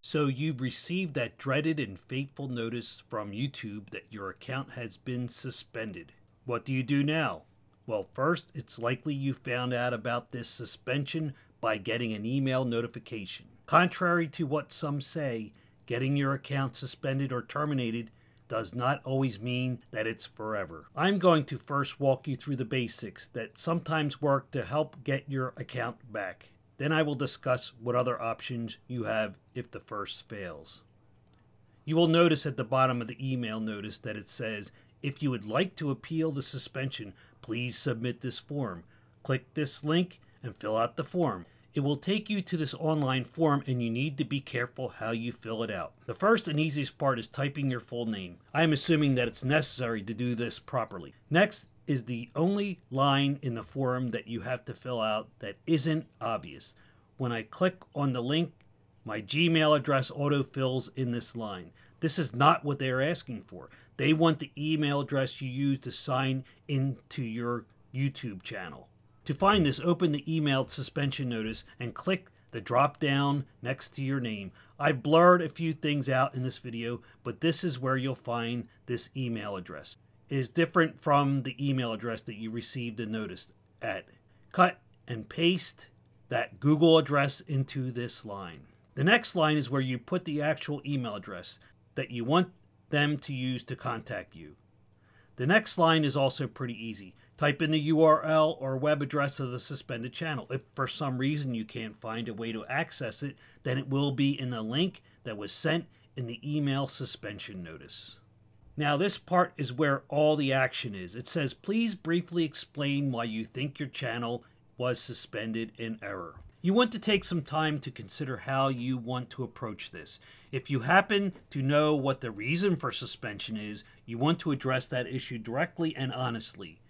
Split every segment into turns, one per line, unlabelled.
So you've received that dreaded and fateful notice from YouTube that your account has been suspended. What do you do now? Well, first, it's likely you found out about this suspension by getting an email notification. Contrary to what some say, getting your account suspended or terminated does not always mean that it's forever. I'm going to first walk you through the basics that sometimes work to help get your account back. Then I will discuss what other options you have if the first fails. You will notice at the bottom of the email notice that it says, if you would like to appeal the suspension, please submit this form. Click this link and fill out the form. It will take you to this online form and you need to be careful how you fill it out. The first and easiest part is typing your full name. I am assuming that it's necessary to do this properly. Next is the only line in the form that you have to fill out that isn't obvious. When I click on the link, my Gmail address autofills in this line. This is not what they're asking for. They want the email address you use to sign into your YouTube channel. To find this, open the email suspension notice and click the drop down next to your name. I've blurred a few things out in this video, but this is where you'll find this email address. It is different from the email address that you received a notice at. Cut and paste that Google address into this line. The next line is where you put the actual email address that you want them to use to contact you. The next line is also pretty easy. Type in the URL or web address of the suspended channel. If for some reason you can't find a way to access it, then it will be in the link that was sent in the email suspension notice. Now this part is where all the action is. It says, please briefly explain why you think your channel was suspended in error. You want to take some time to consider how you want to approach this. If you happen to know what the reason for suspension is, you want to address that issue directly and honestly.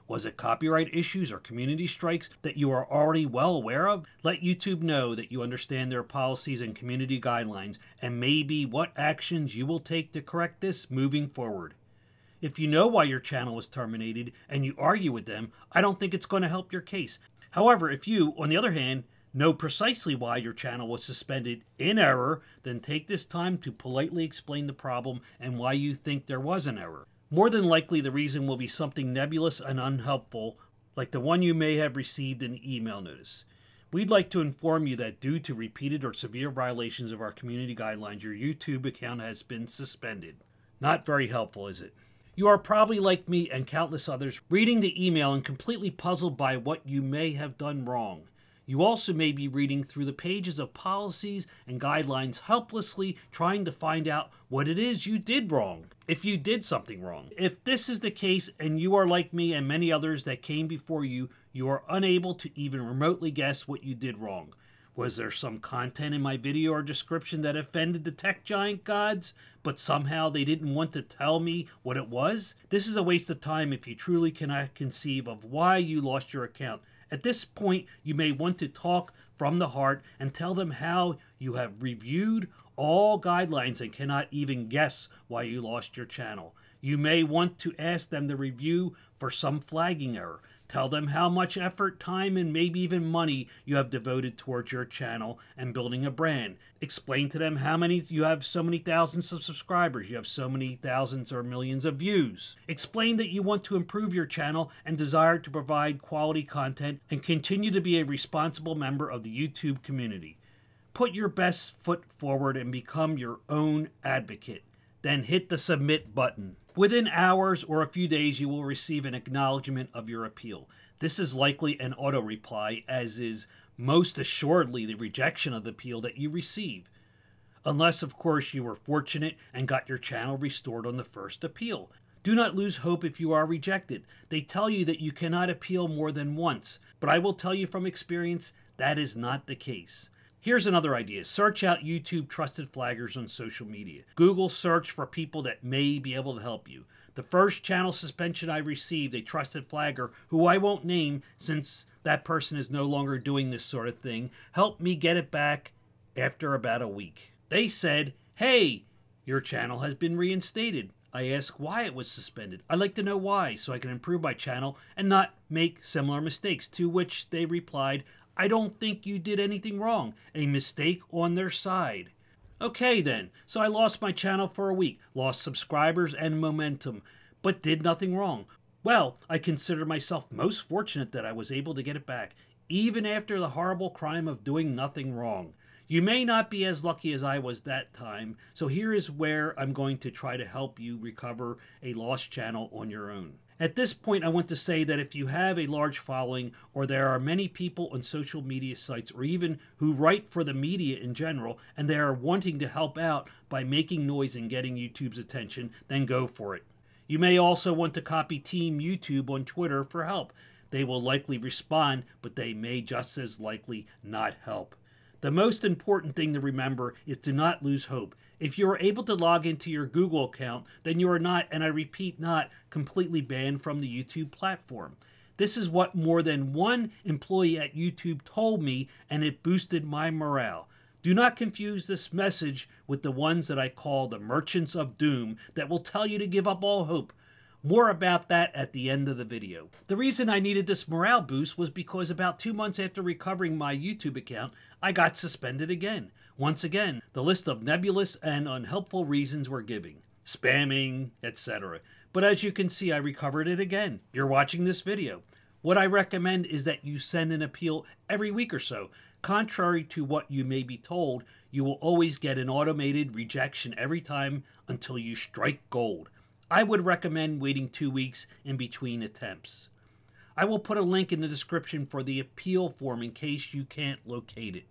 Was it copyright issues or community strikes that you are already well aware of? Let YouTube know that you understand their policies and community guidelines and maybe what actions you will take to correct this moving forward. If you know why your channel was terminated and you argue with them, I don't think it's going to help your case. However, if you, on the other hand, know precisely why your channel was suspended in error, then take this time to politely explain the problem and why you think there was an error. More than likely, the reason will be something nebulous and unhelpful, like the one you may have received in the email notice. We'd like to inform you that due to repeated or severe violations of our community guidelines, your YouTube account has been suspended. Not very helpful, is it? You are probably like me and countless others, reading the email and completely puzzled by what you may have done wrong. You also may be reading through the pages of policies and guidelines, helplessly trying to find out what it is you did wrong, if you did something wrong. If this is the case and you are like me and many others that came before you, you are unable to even remotely guess what you did wrong. Was there some content in my video or description that offended the tech giant gods, but somehow they didn't want to tell me what it was? This is a waste of time if you truly cannot conceive of why you lost your account. At this point, you may want to talk from the heart and tell them how you have reviewed all guidelines and cannot even guess why you lost your channel. You may want to ask them to review for some flagging error. Tell them how much effort, time, and maybe even money you have devoted towards your channel and building a brand. Explain to them how many you have so many thousands of subscribers, you have so many thousands or millions of views. Explain that you want to improve your channel and desire to provide quality content and continue to be a responsible member of the YouTube community. Put your best foot forward and become your own advocate. Then hit the submit button. Within hours or a few days, you will receive an acknowledgement of your appeal. This is likely an auto reply, as is most assuredly the rejection of the appeal that you receive. Unless, of course, you were fortunate and got your channel restored on the first appeal. Do not lose hope if you are rejected. They tell you that you cannot appeal more than once, but I will tell you from experience that is not the case. Here's another idea. Search out YouTube trusted flaggers on social media. Google search for people that may be able to help you. The first channel suspension I received, a trusted flagger, who I won't name since that person is no longer doing this sort of thing, helped me get it back after about a week. They said, hey, your channel has been reinstated. I asked why it was suspended. I'd like to know why so I can improve my channel and not make similar mistakes, to which they replied, I don't think you did anything wrong. A mistake on their side. Okay then, so I lost my channel for a week, lost subscribers and momentum, but did nothing wrong. Well, I consider myself most fortunate that I was able to get it back, even after the horrible crime of doing nothing wrong. You may not be as lucky as I was that time, so here is where I'm going to try to help you recover a lost channel on your own. At this point, I want to say that if you have a large following, or there are many people on social media sites, or even who write for the media in general, and they are wanting to help out by making noise and getting YouTube's attention, then go for it. You may also want to copy Team YouTube on Twitter for help. They will likely respond, but they may just as likely not help. The most important thing to remember is to not lose hope. If you are able to log into your Google account, then you are not, and I repeat not, completely banned from the YouTube platform. This is what more than one employee at YouTube told me, and it boosted my morale. Do not confuse this message with the ones that I call the merchants of doom that will tell you to give up all hope. More about that at the end of the video. The reason I needed this morale boost was because about 2 months after recovering my YouTube account, I got suspended again. Once again, the list of nebulous and unhelpful reasons we're giving. Spamming, etc. But as you can see, I recovered it again. You're watching this video. What I recommend is that you send an appeal every week or so. Contrary to what you may be told, you will always get an automated rejection every time until you strike gold. I would recommend waiting 2 weeks in between attempts. I will put a link in the description for the appeal form in case you can't locate it.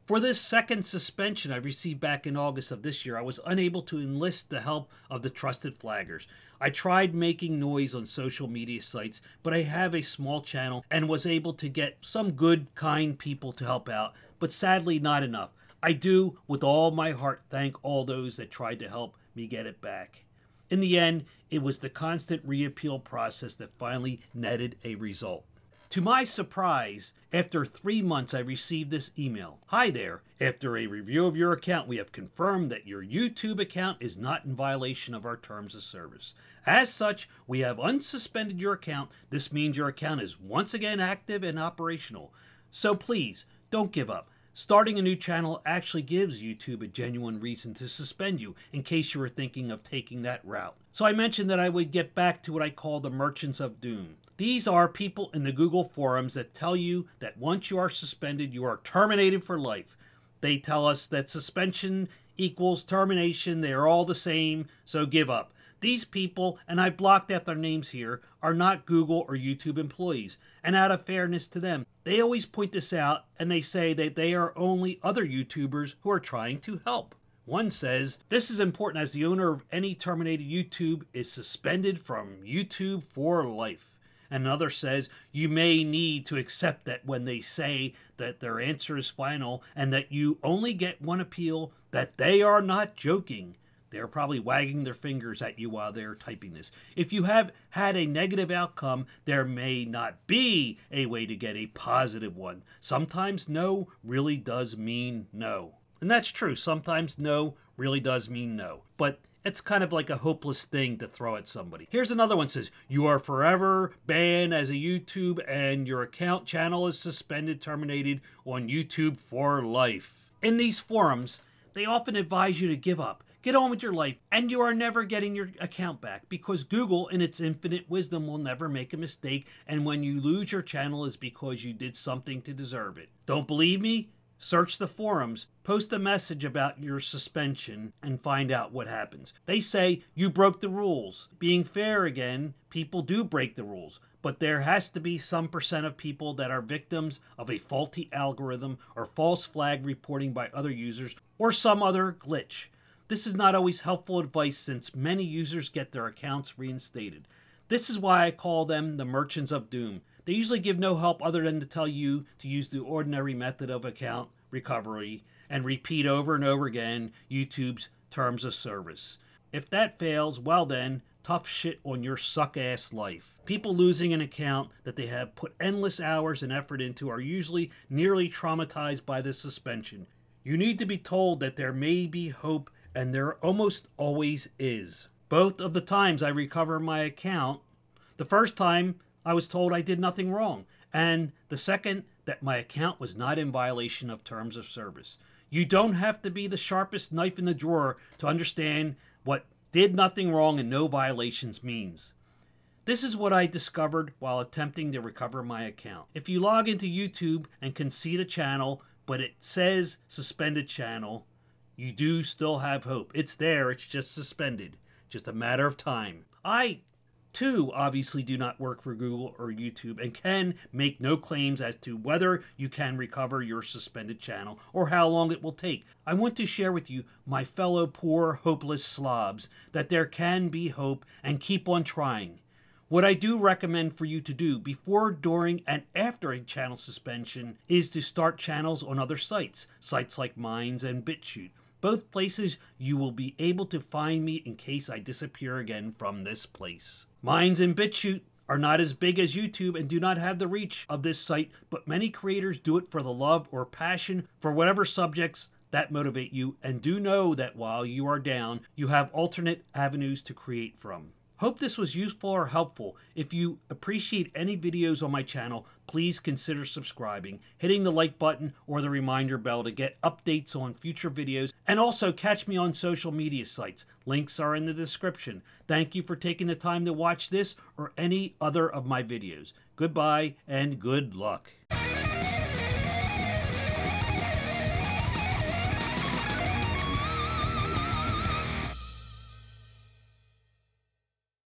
For this second suspension I received back in August of this year, I was unable to enlist the help of the trusted flaggers. I tried making noise on social media sites, but I have a small channel and was able to get some good, kind people to help out, but sadly not enough. I do, with all my heart, thank all those that tried to help me get it back. In the end, it was the constant reappeal process that finally netted a result. To my surprise, after 3 months, I received this email. Hi there. After a review of your account, we have confirmed that your YouTube account is not in violation of our terms of service. As such, we have unsuspended your account. This means your account is once again active and operational. So please, don't give up. Starting a new channel actually gives YouTube a genuine reason to suspend you, in case you were thinking of taking that route. So I mentioned that I would get back to what I call the merchants of doom. These are people in the Google forums that tell you that once you are suspended, you are terminated for life. They tell us that suspension equals termination, they are all the same, so give up. These people, and I blocked out their names here, are not Google or YouTube employees. And out of fairness to them, they always point this out and they say that they are only other YouTubers who are trying to help. One says, this is important as the owner of any terminated YouTube is suspended from YouTube for life. And another says, you may need to accept that when they say that their answer is final and that you only get one appeal, that they are not joking. They're probably wagging their fingers at you while they're typing this. If you have had a negative outcome, there may not be a way to get a positive one. Sometimes no really does mean no. And that's true. Sometimes no really does mean no. But it's kind of like a hopeless thing to throw at somebody. Here's another one that says, you are forever banned as a YouTube and your account channel is suspended, terminated on YouTube for life. In these forums, they often advise you to give up. Get on with your life, and you are never getting your account back because Google, in its infinite wisdom, will never make a mistake, and when you lose your channel is because you did something to deserve it. Don't believe me? Search the forums, post a message about your suspension, and find out what happens. They say you broke the rules. Being fair again, people do break the rules, but there has to be some percent of people that are victims of a faulty algorithm or false flag reporting by other users or some other glitch. This is not always helpful advice since many users get their accounts reinstated. This is why I call them the merchants of doom. They usually give no help other than to tell you to use the ordinary method of account recovery and repeat over and over again YouTube's terms of service. If that fails, well then, tough shit on your suck-ass life. People losing an account that they have put endless hours and effort into are usually nearly traumatized by the suspension. You need to be told that there may be hope, and there almost always is. Both of the times I recover my account, the first time I was told I did nothing wrong, and the second that my account was not in violation of terms of service. You don't have to be the sharpest knife in the drawer to understand what did nothing wrong and no violations means. This is what I discovered while attempting to recover my account. If you log into YouTube and can see the channel, but it says suspended channel, you do still have hope. It's there, it's just suspended. Just a matter of time. I, too, obviously do not work for Google or YouTube and can make no claims as to whether you can recover your suspended channel or how long it will take. I want to share with you, my fellow poor, hopeless slobs, that there can be hope and keep on trying. What I do recommend for you to do before, during, and after a channel suspension is to start channels on other sites like Minds and BitChute. Both places you will be able to find me in case I disappear again from this place. Minds and BitChute are not as big as YouTube and do not have the reach of this site, but many creators do it for the love or passion for whatever subjects that motivate you, and do know that while you are down, you have alternate avenues to create from. Hope this was useful or helpful. If you appreciate any videos on my channel, please consider subscribing, hitting the like button or the reminder bell to get updates on future videos, and also catch me on social media sites. Links are in the description. Thank you for taking the time to watch this or any other of my videos. Goodbye and good luck.